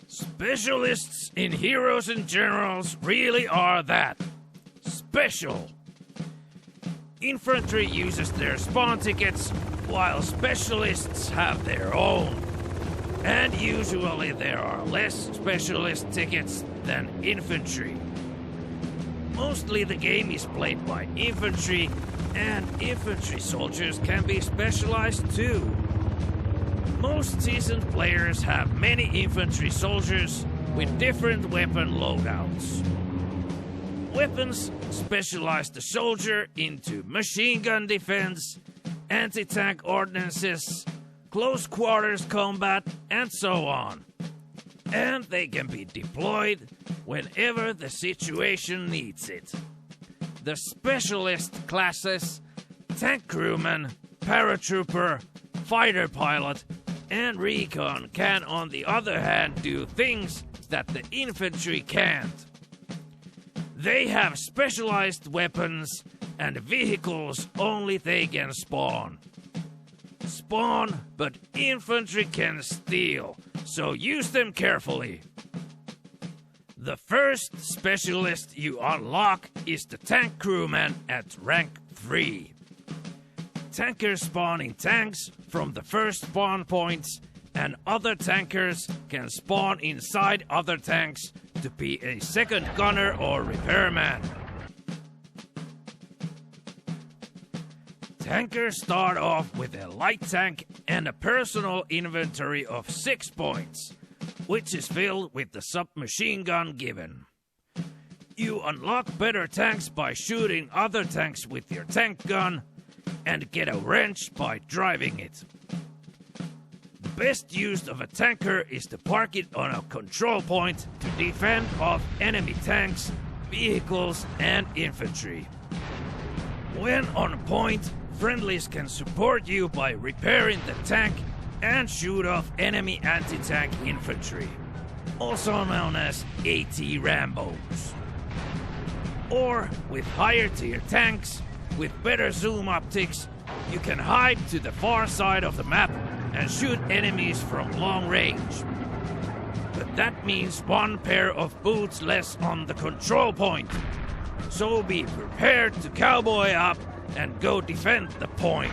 Specialists in heroes and generals really are that. Special. Infantry uses their spawn tickets, while specialists have their own. And usually there are less specialist tickets than infantry. Mostly the game is played by infantry, and infantry soldiers can be specialized too. Most seasoned players have many infantry soldiers with different weapon loadouts. Weapons specialize the soldier into machine gun defense, anti-tank ordnances, close quarters combat, and so on. And they can be deployed whenever the situation needs it. The specialist classes, tank crewman, paratrooper, fighter pilot, and Recon can, on the other hand, do things that the infantry can't. They have specialized weapons and vehicles only they can spawn. Spawn, but infantry can steal, so use them carefully. The first specialist you unlock is the tank crewman at rank 3. Tankers spawn in tanks from the first spawn points, and other tankers can spawn inside other tanks to be a second gunner or repairman. Tankers start off with a light tank and a personal inventory of 6 points, which is filled with the submachine gun given. You unlock better tanks by shooting other tanks with your tank gun, and get a wrench by driving it. The best use of a tanker is to park it on a control point to defend off enemy tanks, vehicles, and infantry. When on point, friendlies can support you by repairing the tank and shoot off enemy anti-tank infantry, also known as AT Rambos. Or, with higher tier tanks, with better zoom optics, you can hide to the far side of the map and shoot enemies from long range. But that means one pair of boots less on the control point. So be prepared to cowboy up and go defend the point.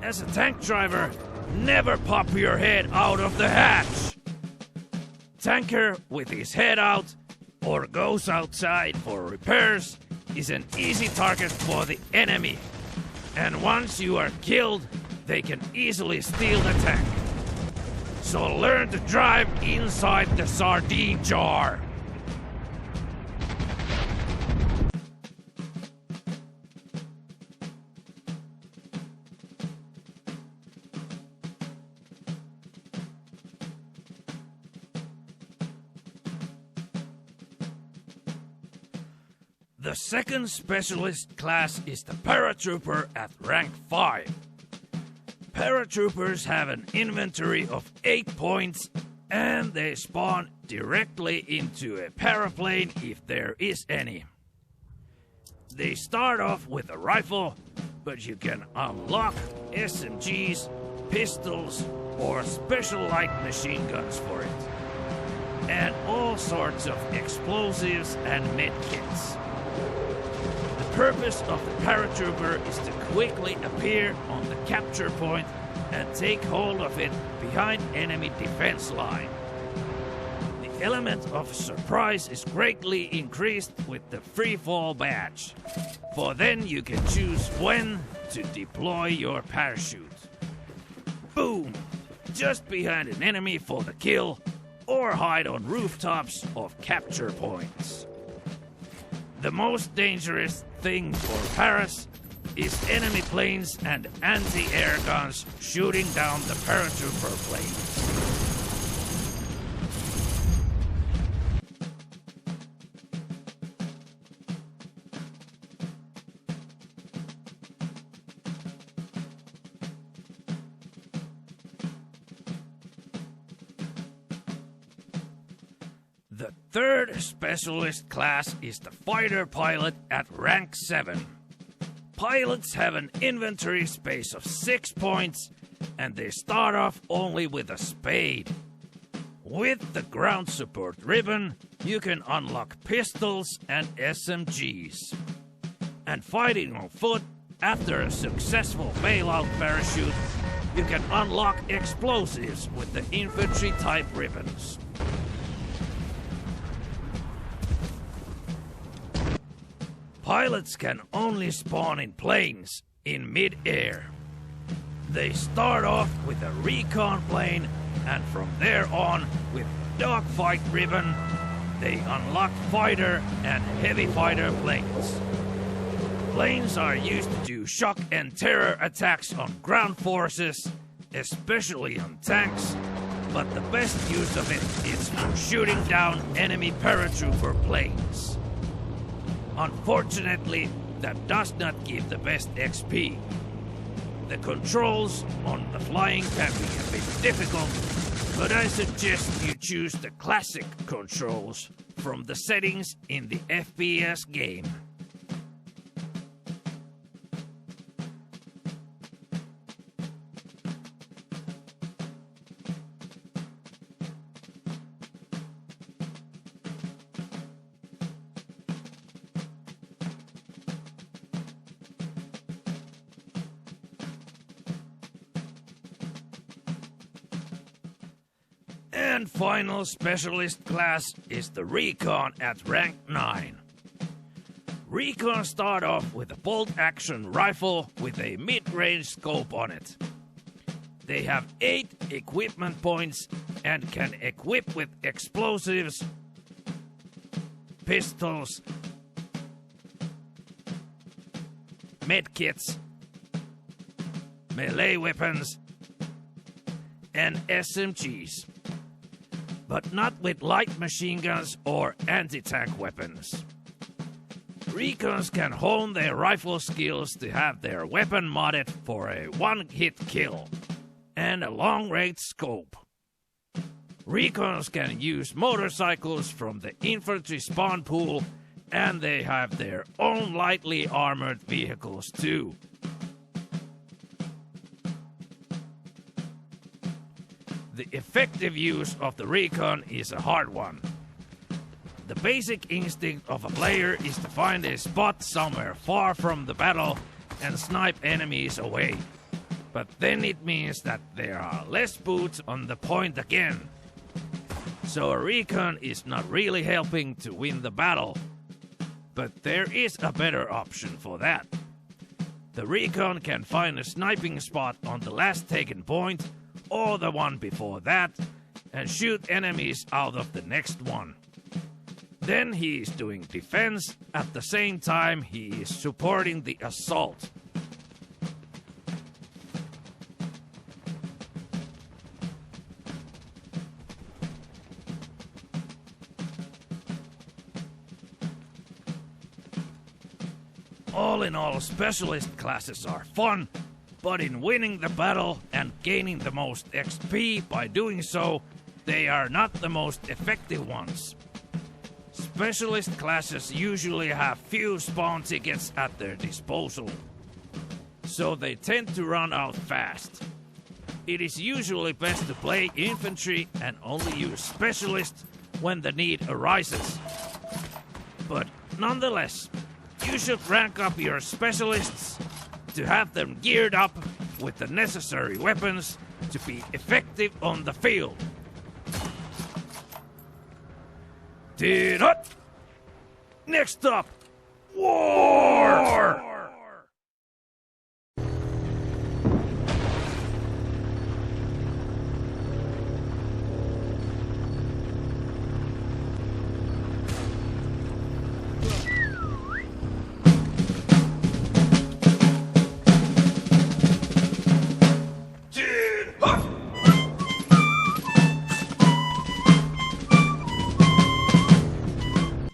As a tank driver, never pop your head out of the hatch. Tanker with his head out or goes outside for repairs is an easy target for the enemy. And once you are killed, they can easily steal the tank. So learn to drive inside the sardine jar. The second specialist class is the Paratrooper at rank 5. Paratroopers have an inventory of 8 points, and they spawn directly into a paraplane if there is any. They start off with a rifle, but you can unlock SMGs, pistols, or special light machine guns for it, and all sorts of explosives and medkits. The purpose of the Paratrooper is to quickly appear on the capture point and take hold of it behind enemy defense line. The element of surprise is greatly increased with the free fall badge, for then you can choose when to deploy your parachute. Boom! Just behind an enemy for the kill, or hide on rooftops of capture points. The most dangerous thing for Paras is enemy planes and anti-air guns shooting down the Paratrooper planes. The third specialist class is the fighter pilot at rank 7. Pilots have an inventory space of 6 points, and they start off only with a spade. With the ground support ribbon, you can unlock pistols and SMGs. And fighting on foot, after a successful bailout parachute, you can unlock explosives with the infantry type ribbons. Pilots can only spawn in planes in mid-air. They start off with a Recon plane, and from there on, with dogfight ribbon, they unlock fighter and heavy fighter planes. Planes are used to do shock and terror attacks on ground forces, especially on tanks, but the best use of it is for shooting down enemy paratrooper planes. Unfortunately, that does not give the best XP. The controls on the flying can be a bit difficult, but I suggest you choose the classic controls from the settings in the FPS game. And final specialist class is the Recon at rank 9. Recon start off with a bolt-action rifle with a mid-range scope on it. They have 8 equipment points and can equip with explosives, pistols, medkits, melee weapons, and SMGs. But not with light machine guns or anti-tank weapons. Recons can hone their rifle skills to have their weapon modded for a one-hit kill and a long-range scope. Recons can use motorcycles from the infantry spawn pool, and they have their own lightly armored vehicles too. The effective use of the Recon is a hard one. The basic instinct of a player is to find a spot somewhere far from the battle and snipe enemies away. But then it means that there are less boots on the point again. So a Recon is not really helping to win the battle. But there is a better option for that. The Recon can find a sniping spot on the last taken point, or the one before that, and shoot enemies out of the next one. Then he is doing defense, at the same time he is supporting the assault. All in all, specialist classes are fun, but in winning the battle and gaining the most XP by doing so, they are not the most effective ones. Specialist classes usually have few spawn tickets at their disposal, so they tend to run out fast. It is usually best to play infantry and only use specialists when the need arises. But nonetheless, you should rank up your specialists to have them geared up with the necessary weapons to be effective on the field. Next up, war!